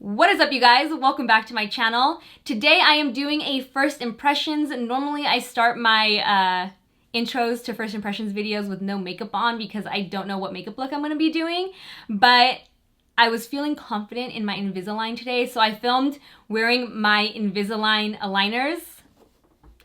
What is up, you guys? Welcome back to my channel. Today I am doing a first impressions. Normally I start my intros to first impressions videos with no makeup on because I don't know what makeup look I'm going to be doing, but I was feeling confident in my Invisalign today, so I filmed wearing my Invisalign aligners.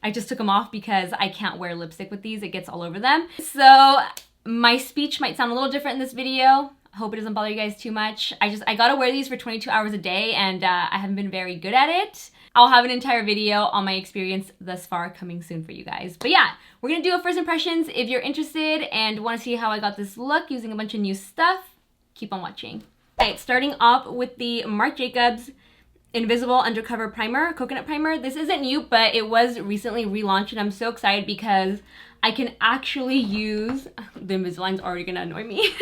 I just took them off because I can't wear lipstick with these. It gets all over them. So my speech might sound a little different in this video. I hope it doesn't bother you guys too much. I gotta wear these for 22 hours a day and I haven't been very good at it. I'll have an entire video on my experience thus far coming soon for you guys. But yeah, we're gonna do a first impressions. If you're interested and wanna see how I got this look using a bunch of new stuff, keep on watching. Alright, starting off with the Marc Jacobs Invisible Undercover Primer, Coconut Primer. This isn't new, but it was recently relaunched and I'm so excited because I can actually use, the Invisalign's already gonna annoy me.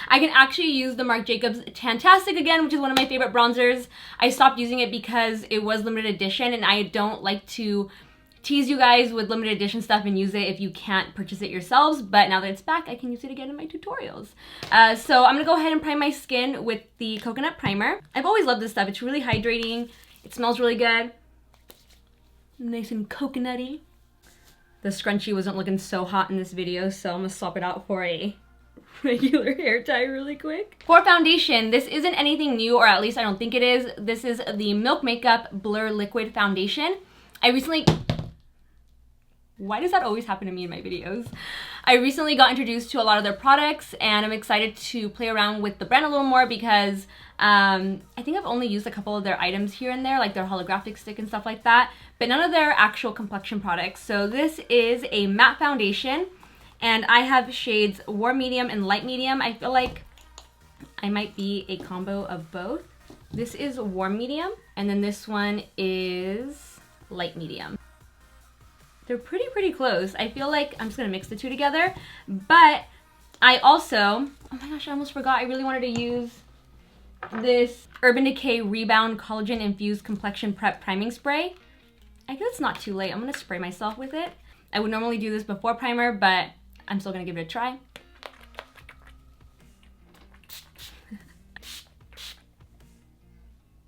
I can actually use the Marc Jacobs Tantastic again, which is one of my favorite bronzers. I stopped using it because it was limited edition and I don't like to tease you guys with limited edition stuff and use it if you can't purchase it yourselves, but now that it's back, I can use it again in my tutorials. So I'm gonna go ahead and prime my skin with the Coconut Primer. I've always loved this stuff. It's really hydrating. It smells really good. Nice and coconutty. The scrunchie wasn't looking so hot in this video, so I'm gonna swap it out for a regular hair tie really quick. For foundation, this isn't anything new, or at least I don't think it is. This is the Milk Makeup Blur Liquid Foundation. Why does that always happen to me in my videos? I recently got introduced to a lot of their products and I'm excited to play around with the brand a little more because I think I've only used a couple of their items here and there, like their holographic stick and stuff like that, but none of their actual complexion products. So this is a matte foundation and I have shades warm medium and light medium. I feel like I might be a combo of both. This is warm medium and then this one is light medium. They're pretty close. I feel like I'm just gonna mix the two together, but I also, oh my gosh, I almost forgot. I really wanted to use this Urban Decay Rebound Collagen Infused Complexion Prep Priming Spray. I guess it's not too late. I'm gonna spray myself with it. I would normally do this before primer, but I'm still gonna give it a try.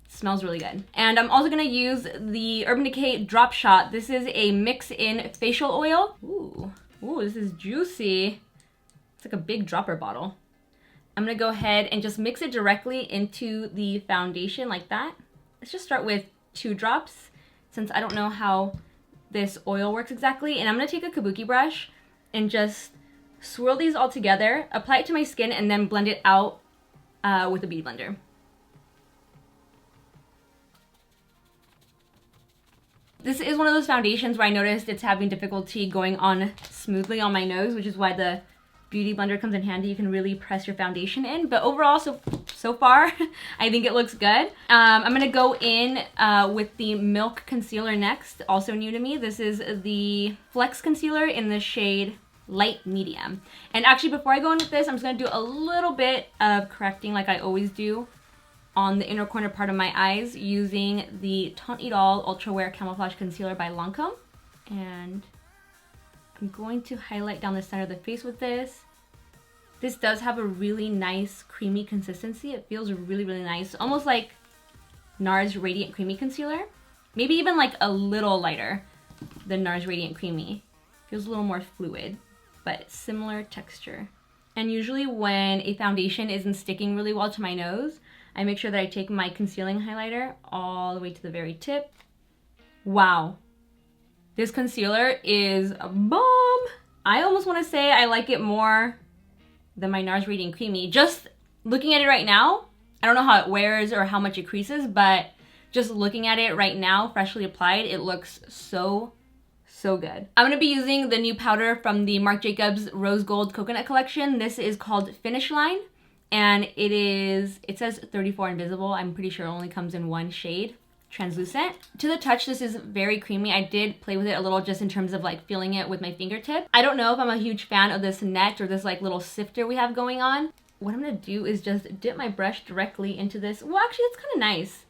Smells really good. And I'm also gonna use the Urban Decay Drop Shot. This is a mix-in facial oil. Ooh, this is juicy. It's like a big dropper bottle. I'm gonna go ahead and just mix it directly into the foundation like that. Let's just start with 2 drops since I don't know how this oil works exactly. And I'm gonna take a kabuki brush and just swirl these all together, apply it to my skin, and then blend it out with a beauty blender. This is one of those foundations where I noticed it's having difficulty going on smoothly on my nose, which is why the beauty blender comes in handy. You can really press your foundation in, but overall, so far, I think it looks good. I'm gonna go in with the Milk Concealer next, also new to me. This is the Flex Concealer in the shade Light Medium. And actually, before I go in with this, I'm just gonna do a little bit of correcting like I always do on the inner corner part of my eyes using the Tant Idol Ultra Wear Camouflage Concealer by Lancome. And I'm going to highlight down the center of the face with this. This does have a really nice creamy consistency. It feels really nice. Almost like NARS Radiant Creamy Concealer. Maybe even like a little lighter than NARS Radiant Creamy. Feels a little more fluid, but similar texture. And usually when a foundation isn't sticking really well to my nose, I make sure that I take my concealing highlighter all the way to the very tip. Wow. This concealer is a bomb. I almost want to say I like it more than my NARS Radiant Creamy. Just looking at it right now, I don't know how it wears or how much it creases, but just looking at it right now, freshly applied, it looks so good. I'm going to be using the new powder from the Marc Jacobs Rose Gold Coconut Collection. This is called Finish Line. And it says 34 invisible. I'm pretty sure it only comes in one shade, translucent. To the touch, this is very creamy. I did play with it a little just in terms of like feeling it with my fingertip. I don't know if I'm a huge fan of this net or this like little sifter we have going on. What I'm gonna do is just dip my brush directly into this. Well, actually, it's kind of nice.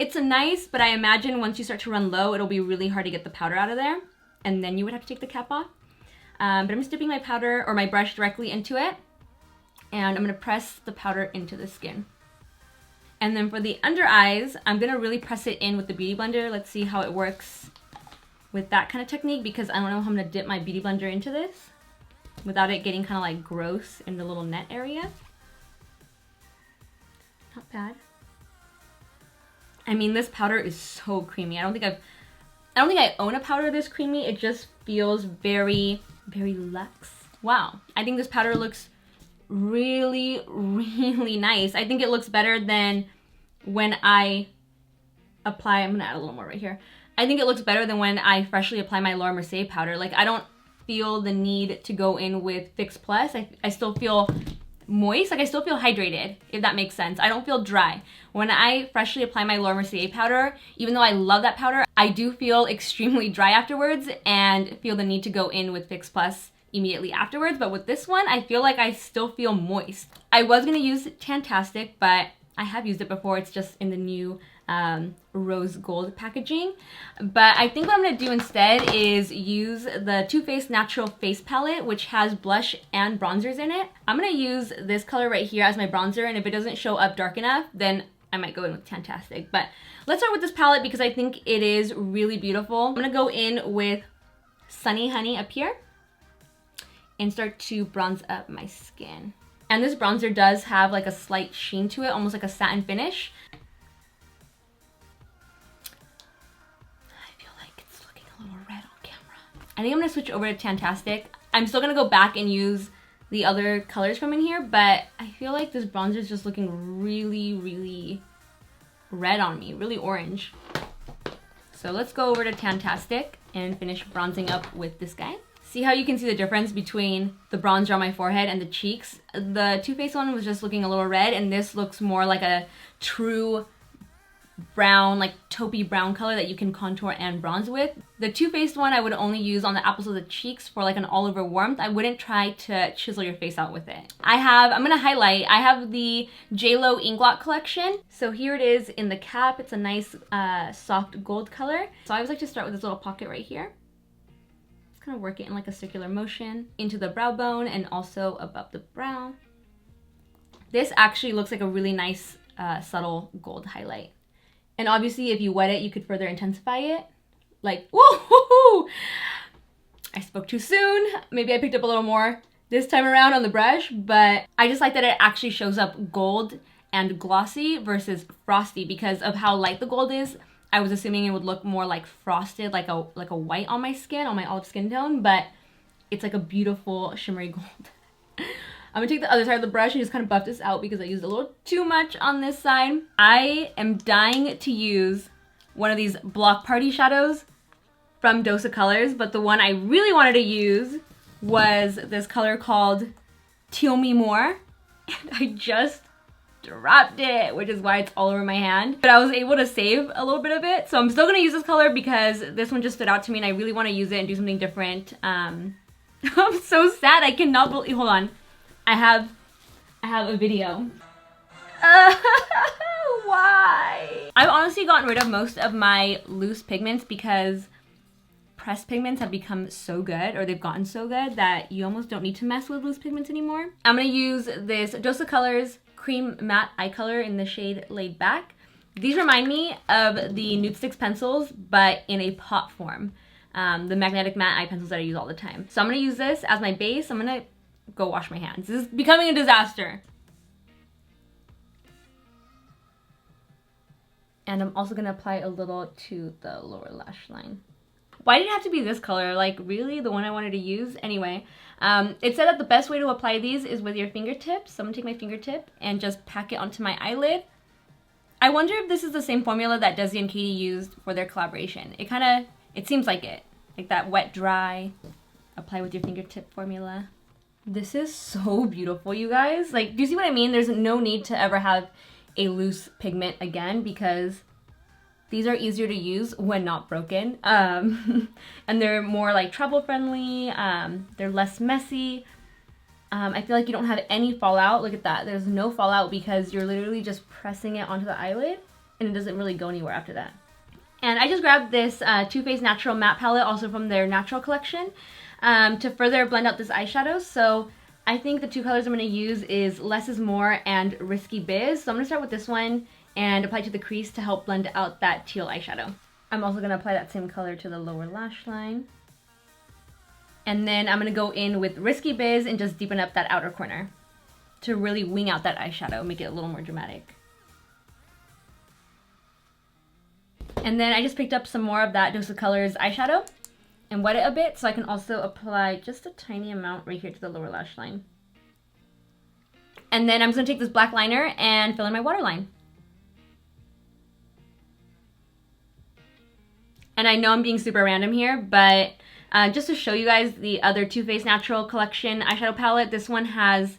It's nice, but I imagine once you start to run low, it'll be really hard to get the powder out of there. And then you would have to take the cap off. But I'm just dipping my powder or my brush directly into it. And I'm gonna press the powder into the skin. And then for the under eyes, I'm gonna really press it in with the Beauty Blender. Let's see how it works with that kind of technique, because I don't know how I'm gonna dip my Beauty Blender into this without it getting kind of like gross in the little net area. Not bad. I mean, this powder is so creamy. I don't think I own a powder this creamy. It just feels very, very luxe. Wow. I think this powder looks really, really nice. I think it looks better than when I apply, I'm gonna add a little more right here. I think it looks better than when I freshly apply my Laura Mercier powder. Like, I don't feel the need to go in with Fix Plus. I still feel moist, like I still feel hydrated, if that makes sense. I don't feel dry. When I freshly apply my Laura Mercier powder, even though I love that powder, I do feel extremely dry afterwards and feel the need to go in with Fix Plus immediately afterwards. But with this one, I feel like I still feel moist. I was gonna use TANTASTIC, but I have used it before. It's just in the new rose gold packaging. But I think what I'm gonna do instead is use the Too Faced Natural Face Palette, which has blush and bronzers in it. I'm gonna use this color right here as my bronzer, and if it doesn't show up dark enough, then I might go in with TANTASTIC. But let's start with this palette because I think it is really beautiful. I'm gonna go in with Sunny Honey up here and start to bronze up my skin. And this bronzer does have like a slight sheen to it, almost like a satin finish. I feel like it's looking a little red on camera. I think I'm gonna switch over to TANTASTIC. I'm still gonna go back and use the other colors from in here, but I feel like this bronzer is just looking really, really red on me, really orange. So let's go over to TANTASTIC and finish bronzing up with this guy. See how you can see the difference between the bronzer on my forehead and the cheeks? The Too Faced one was just looking a little red, and this looks more like a true brown, like taupey brown color that you can contour and bronze with. The Too Faced one I would only use on the apples of the cheeks for like an all over warmth. I wouldn't try to chisel your face out with it. I'm gonna highlight. I have the JLo INGLOT collection. So here it is in the cap. It's a nice soft gold color. So I always like to start with this little pocket right here. Kind of work it in like a circular motion into the brow bone and also above the brow. This actually looks like a really nice subtle gold highlight. And obviously if you wet it, you could further intensify it. Like, whoa! I spoke too soon. Maybe I picked up a little more this time around on the brush, but I just like that it actually shows up gold and glossy versus frosty because of how light the gold is. I was assuming it would look more like frosted, like a white on my skin, on my olive skin tone, but it's like a beautiful shimmery gold. I'm gonna take the other side of the brush and just kind of buff this out because I used a little too much on this side. I am dying to use one of these Block Party shadows from Dose of Colors, but the one I really wanted to use was this color called Teal Me More, and I just dropped it, which is why it's all over my hand. But I was able to save a little bit of it, so I'm still gonna use this color because this one just stood out to me and I really want to use it and do something different. I'm so sad. I cannot believe, hold on, I have a video. Why? I've honestly gotten rid of most of my loose pigments because pressed pigments have become so good, or they've gotten so good that you almost don't need to mess with loose pigments anymore. I'm gonna use this Dose of Colors Cream Matte Eye Color in the shade Laid Back. These remind me of the Nude Sticks pencils, but in a pot form. The magnetic matte eye pencils that I use all the time. So I'm gonna use this as my base. I'm gonna go wash my hands. This is becoming a disaster. And I'm also gonna apply a little to the lower lash line. Why did it have to be this color? Like, really? The one I wanted to use? Anyway, it said that the best way to apply these is with your fingertips. So I'm gonna take my fingertip and just pack it onto my eyelid. I wonder if this is the same formula that Desi and Katie used for their collaboration. It seems like it. Like that wet, dry, apply with your fingertip formula. This is so beautiful, you guys. Like, do you see what I mean? There's no need to ever have a loose pigment again because these are easier to use when not broken. And they're more like travel friendly. They're less messy. I feel like you don't have any fallout. Look at that. There's no fallout because you're literally just pressing it onto the eyelid and it doesn't really go anywhere after that. And I just grabbed this Too Faced Natural Matte Palette, also from their Natural collection, to further blend out this eyeshadow. So I think the two colors I'm going to use is Less is More and Risky Biz. So I'm going to start with this one and apply it to the crease to help blend out that teal eyeshadow. I'm also going to apply that same color to the lower lash line. And then I'm going to go in with Risky Biz and just deepen up that outer corner to really wing out that eyeshadow, make it a little more dramatic. And then I just picked up some more of that Dose of Colors eyeshadow and wet it a bit so I can also apply just a tiny amount right here to the lower lash line. And then I'm just going to take this black liner and fill in my waterline. And I know I'm being super random here, but just to show you guys the other Too Faced Natural Collection eyeshadow palette, this one has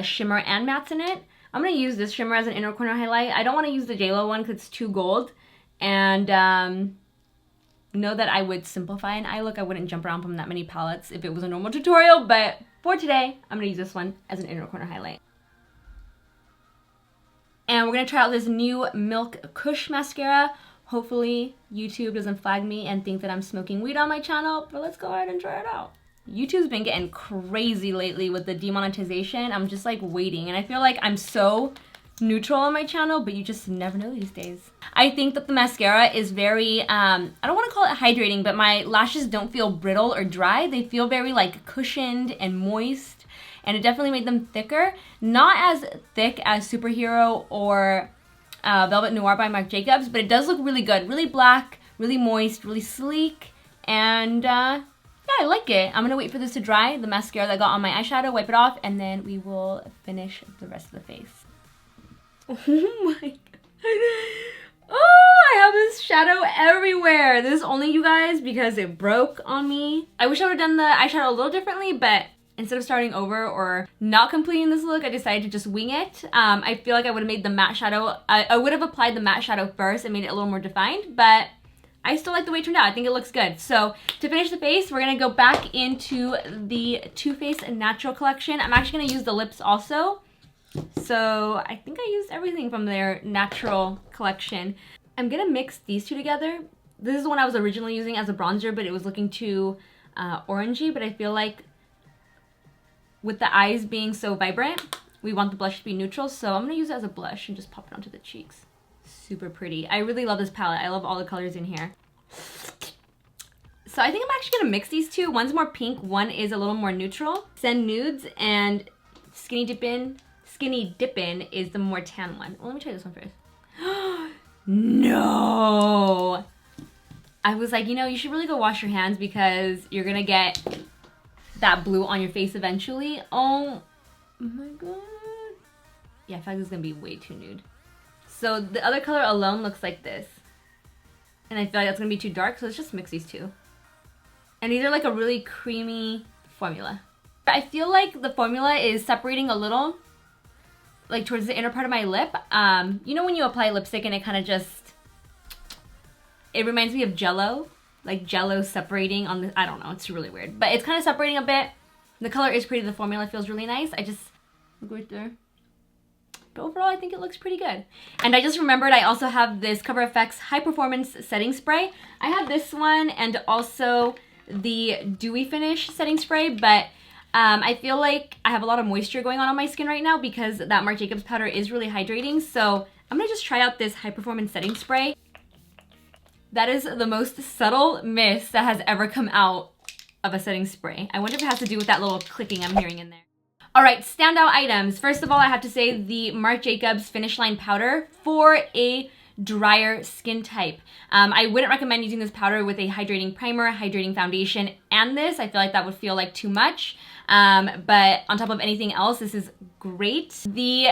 shimmer and mattes in it. I'm going to use this shimmer as an inner corner highlight. I don't want to use the JLo one because it's too gold. And know that I would simplify an eye look. I wouldn't jump around from that many palettes if it was a normal tutorial, but for today, I'm going to use this one as an inner corner highlight. And we're going to try out this new Milk KUSH mascara. Hopefully YouTube doesn't flag me and think that I'm smoking weed on my channel, but let's go ahead and try it out. YouTube's been getting crazy lately with the demonetization. I'm just like waiting, and I feel like I'm so neutral on my channel, but you just never know these days. I think that the mascara is very, I don't want to call it hydrating, but my lashes don't feel brittle or dry. They feel very like cushioned and moist, and it definitely made them thicker. Not as thick as Superhero or Velvet Noir by Marc Jacobs, but it does look really good. Really black, really moist, really sleek, and yeah, I like it. I'm gonna wait for this to dry, the mascara that I got on my eyeshadow, wipe it off, and then we will finish the rest of the face. Oh my god. Oh, I have this shadow everywhere. This is only, you guys, because it broke on me. I wish I would have done the eyeshadow a little differently, but instead of starting over or not completing this look, I decided to just wing it. I feel like I would have made the matte shadow, I would have applied the matte shadow first and made it a little more defined, but I still like the way it turned out. I think it looks good. So to finish the face, we're gonna go back into the Too Faced Natural Collection. I'm actually gonna use the lips also. So I think I used everything from their natural collection. I'm gonna mix these two together. This is the one I was originally using as a bronzer, but it was looking too orangey, but I feel like with the eyes being so vibrant, we want the blush to be neutral, so I'm gonna use it as a blush and just pop it onto the cheeks. Super pretty. I really love this palette. I love all the colors in here. So I think I'm actually gonna mix these two. One's more pink, one is a little more neutral. Send Nudes and Skinny Dippin' is the more tan one. Well, let me try this one first. No! I was like, you know, you should really go wash your hands because you're gonna get that blue on your face eventually. Oh my god. Yeah, I feel like this is gonna be way too nude. So the other color alone looks like this. And I feel like that's gonna be too dark, so let's just mix these two. And these are like a really creamy formula. I feel like the formula is separating a little, like towards the inner part of my lip. You know when you apply lipstick and it kind of just, it reminds me of Jello. Like Jello separating on the, I don't know, it's really weird. But it's kind of separating a bit. The color is pretty, the formula feels really nice. I just, look right there. But overall, I think it looks pretty good. And I just remembered I also have this Cover FX High Performance Setting Spray. I have this one and also the Dewy Finish Setting Spray, but I feel like I have a lot of moisture going on my skin right now because that Marc Jacobs powder is really hydrating. So I'm gonna just try out this High Performance Setting Spray. That is the most subtle mist that has ever come out of a setting spray. I wonder if it has to do with that little clicking I'm hearing in there. All right, standout items. First of all, I have to say the Marc Jacobs Finish Line Powder for a drier skin type. I wouldn't recommend using this powder with a hydrating primer, hydrating foundation, and this. I feel like that would feel like too much. But on top of anything else, this is great. The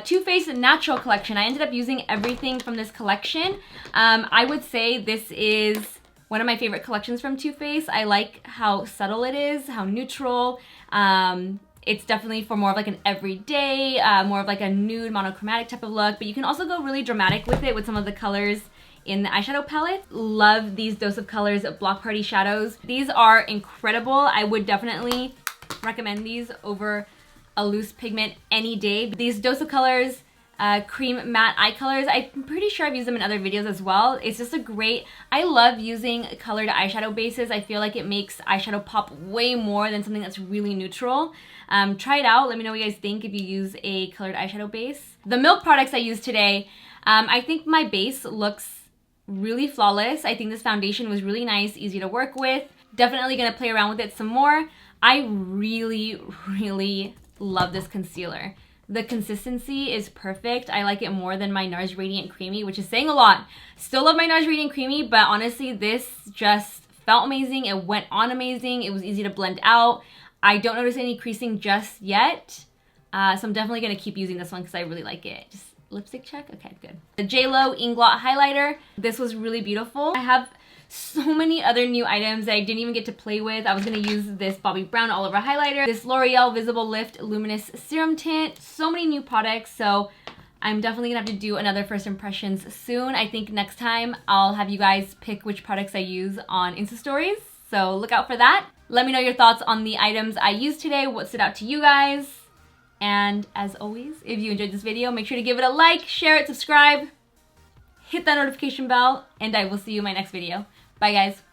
Too Faced Natural Collection, I ended up using everything from this collection. I would say this is one of my favorite collections from Too Faced. I like how subtle it is, how neutral. It's definitely for more of like an everyday, more of like a nude monochromatic type of look, but you can also go really dramatic with it with some of the colors in the eyeshadow palette. Love these Dose of Colors Block Party shadows. These are incredible. I would definitely recommend these over a loose pigment any day. These Dose of Colors cream matte eye colors, I'm pretty sure I've used them in other videos as well. It's just a great, I love using colored eyeshadow bases. I feel like it makes eyeshadow pop way more than something that's really neutral. Try it out. Let me know what you guys think if you use a colored eyeshadow base. The Milk products I used today, I think my base looks really flawless. I think this foundation was really nice, easy to work with. Definitely gonna play around with it some more. I really, really love this concealer. The consistency is perfect. I like it more than my NARS Radiant Creamy, which is saying a lot. Still love my NARS Radiant Creamy, but honestly, this just felt amazing. It went on amazing. It was easy to blend out. I don't notice any creasing just yet. So I'm definitely gonna keep using this one because I really like it. Just lipstick check? Okay, good. The JLo INGLOT highlighter. This was really beautiful. I have so many other new items that I didn't even get to play with. I was gonna use this Bobbi Brown all over highlighter, this L'Oreal Visible Lift Luminous Serum Tint, so many new products. So I'm definitely gonna have to do another first impressions soon. I think next time I'll have you guys pick which products I use on Insta Stories. So look out for that. Let me know your thoughts on the items I used today, what stood out to you guys. And as always, if you enjoyed this video, make sure to give it a like, share it, subscribe, hit that notification bell, and I will see you in my next video. Bye guys.